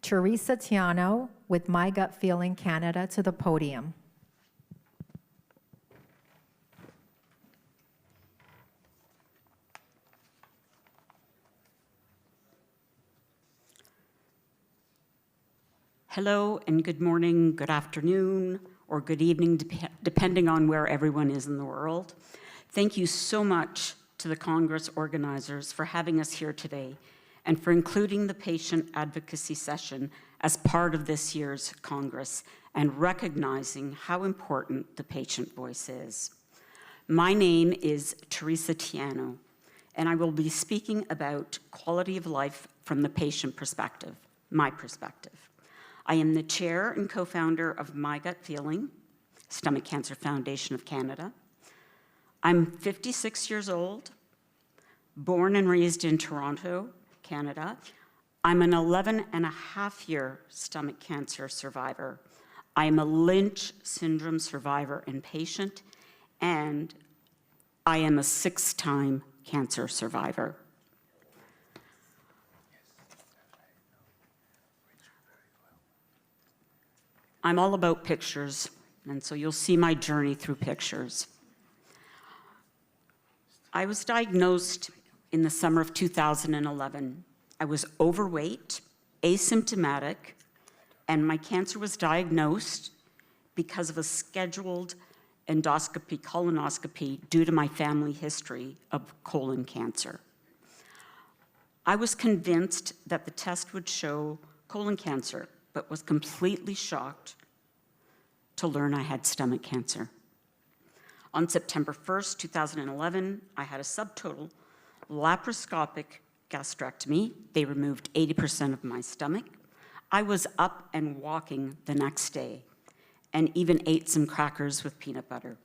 Teresa Tiano with My Gut Feeling Canada to the podium. Hello and good morning, good afternoon, or good evening, depending on where everyone is in the world. Thank you so much to the Congress organizers for having us here today and for including the Patient Advocacy Session as part of this year's Congress and recognizing how important the patient voice is. My name is Teresa Tiano, and I will be speaking about quality of life from the patient perspective, my perspective. I am the chair and co-founder of My Gut Feeling, Stomach Cancer Foundation of Canada. I'm 56 years old, born and raised in Toronto, Canada. I'm an 11-and-a-half-year stomach cancer survivor. I am a Lynch syndrome survivor and patient, and I am a 6-time cancer survivor. I'm all about pictures, and so you'll see my journey through pictures. I was diagnosed in the summer of 2011. I was overweight, asymptomatic, and my cancer was diagnosed because of a scheduled endoscopy, colonoscopy, due to my family history of colon cancer. I was convinced that the test would show colon cancer, but was completely shocked to learn I had stomach cancer. On September 1st, 2011, I had a subtotal laparoscopic gastrectomy. They removed 80% of my stomach. I was up and walking the next day and even ate some crackers with peanut butter.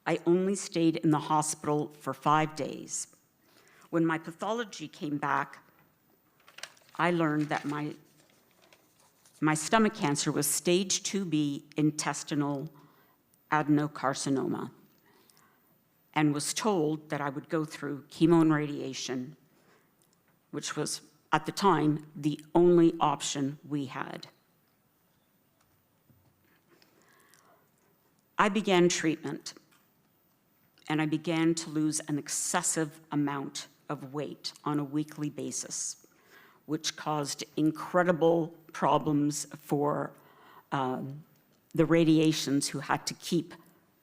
I only stayed in the hospital for 5 days. When my pathology came back, I learned that my stomach cancer was stage 2B intestinal adenocarcinoma and was told that I would go through chemo and radiation, which was, at the time, the only option we had. I began treatment, and I began to lose an excessive amount of weight on a weekly basis, which caused incredible problems for the radiations who had to keep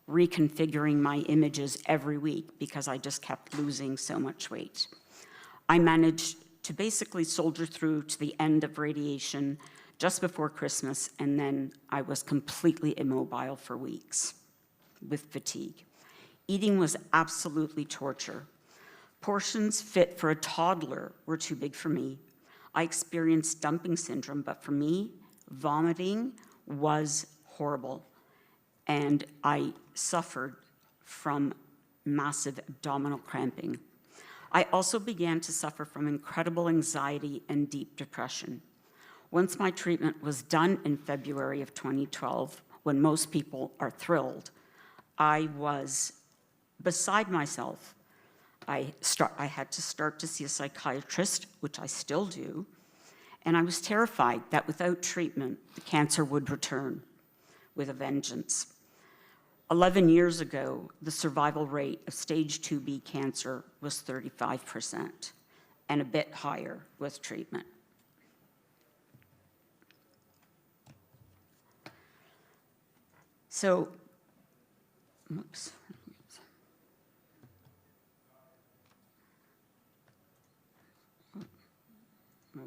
reconfiguring my images every week because I just kept losing so much weight. I managed to basically soldier through to the end of radiation just before Christmas, and then I was completely immobile for weeks with fatigue. Eating was absolutely torture. Portions fit for a toddler were too big for me. I experienced dumping syndrome, but for me, vomiting was horrible, and I suffered from massive abdominal cramping. I also began to suffer from incredible anxiety and deep depression. Once my treatment was done in February of 2012, when most people are thrilled, I was beside myself. I had to start to see a psychiatrist, which I still do, and I was terrified that without treatment, the cancer would return with a vengeance. 11 years ago, the survival rate of stage 2B cancer was 35% and a bit higher with treatment. So, oops.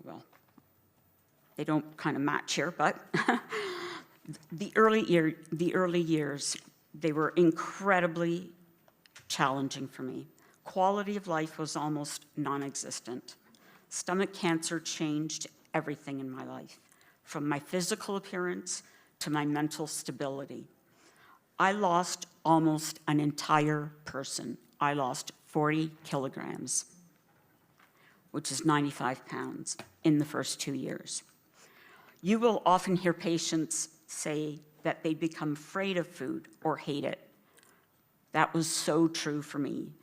Well, they don't kind of match here, but the early years, they were incredibly challenging for me. Quality of life was almost non-existent. Stomach cancer changed everything in my life, from my physical appearance to my mental stability. I lost almost an entire person. I lost 40 kilograms, which is 95 pounds, in the first 2 years. You will often hear patients say that they become afraid of food or hate it. That was so true for me.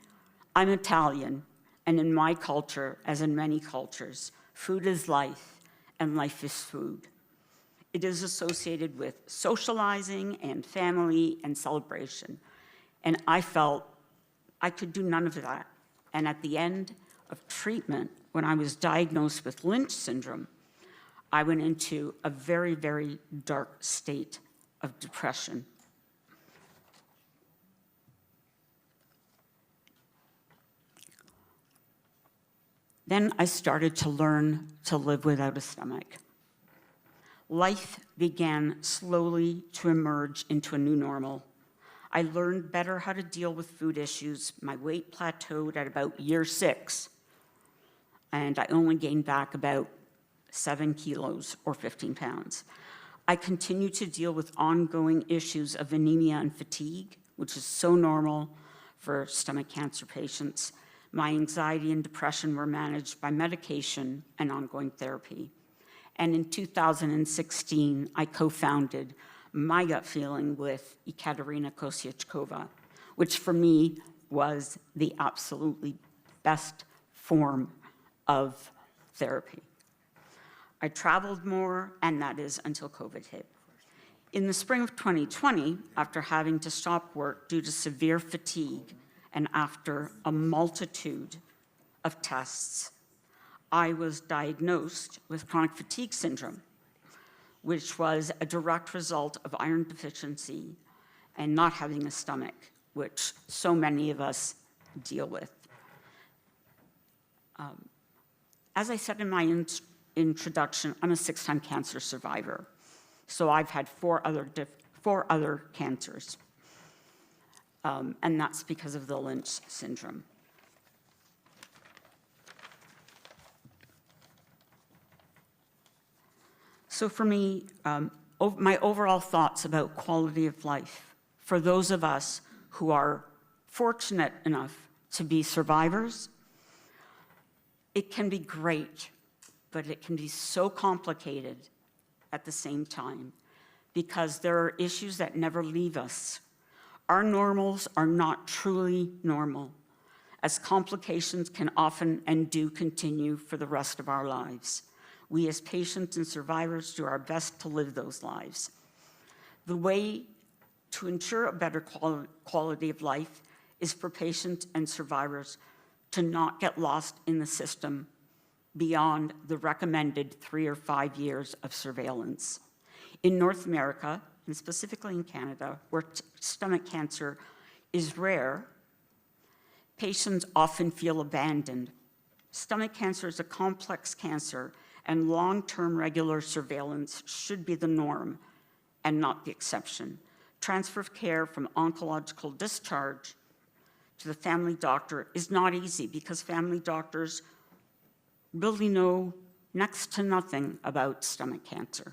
I'm Italian, and in my culture, as in many cultures, food is life, and life is food. It is associated with socializing and family and celebration. And I felt I could do none of that. And at the end of treatment, when I was diagnosed with Lynch syndrome, I went into a very, very dark state of depression. Then I started to learn to live without a stomach. Life began slowly to emerge into a new normal. I learned better how to deal with food issues. My weight plateaued at about year 6, and I only gained back about 7 kilos or 15 pounds. I continued to deal with ongoing issues of anemia and fatigue, which is so normal for stomach cancer patients. My anxiety and depression were managed by medication and ongoing therapy. And in 2016, I co-founded My Gut Feeling with Ekaterina Kosiachkova, which for me was the absolutely best form of therapy. I traveled more, and that is until COVID hit. In the spring of 2020, after having to stop work due to severe fatigue and after a multitude of tests, I was diagnosed with chronic fatigue syndrome, which was a direct result of iron deficiency and not having a stomach, which so many of us deal with. As I said in my introduction, I'm a 6-time cancer survivor. So I've had 4 other cancers. And that's because of the Lynch syndrome. So for me, my overall thoughts about quality of life, for those of us who are fortunate enough to be survivors, it can be great, but it can be so complicated at the same time because there are issues that never leave us. Our normals are not truly normal, as complications can often and do continue for the rest of our lives. We as patients and survivors do our best to live those lives. The way to ensure a better quality of life is for patients and survivors to not get lost in the system beyond the recommended 3 or 5 years of surveillance. In North America, and specifically in Canada, where stomach cancer is rare, patients often feel abandoned. Stomach cancer is a complex cancer, and long-term regular surveillance should be the norm and not the exception. Transfer of care from oncological discharge to the family doctor is not easy because family doctors really know next to nothing about stomach cancer.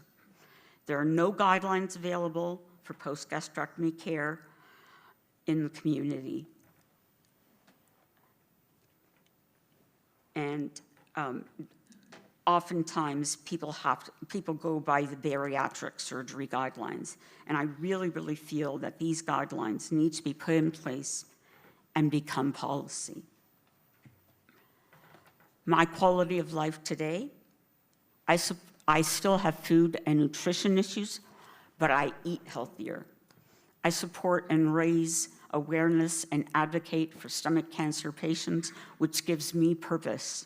There are no guidelines available for post-gastrectomy care in the community. And oftentimes people go by the bariatric surgery guidelines. And I really, really feel that these guidelines need to be put in place and become policy. My quality of life today, I still have food and nutrition issues, but I eat healthier. I support and raise awareness and advocate for stomach cancer patients, which gives me purpose.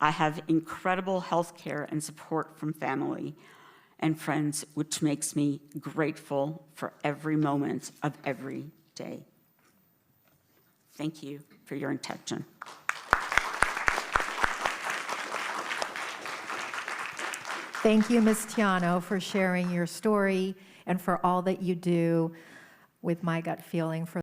I have incredible health care and support from family and friends, which makes me grateful for every moment of every day. Thank you for your attention. Thank you, Ms. Tiano, for sharing your story and for all that you do with My Gut Feeling for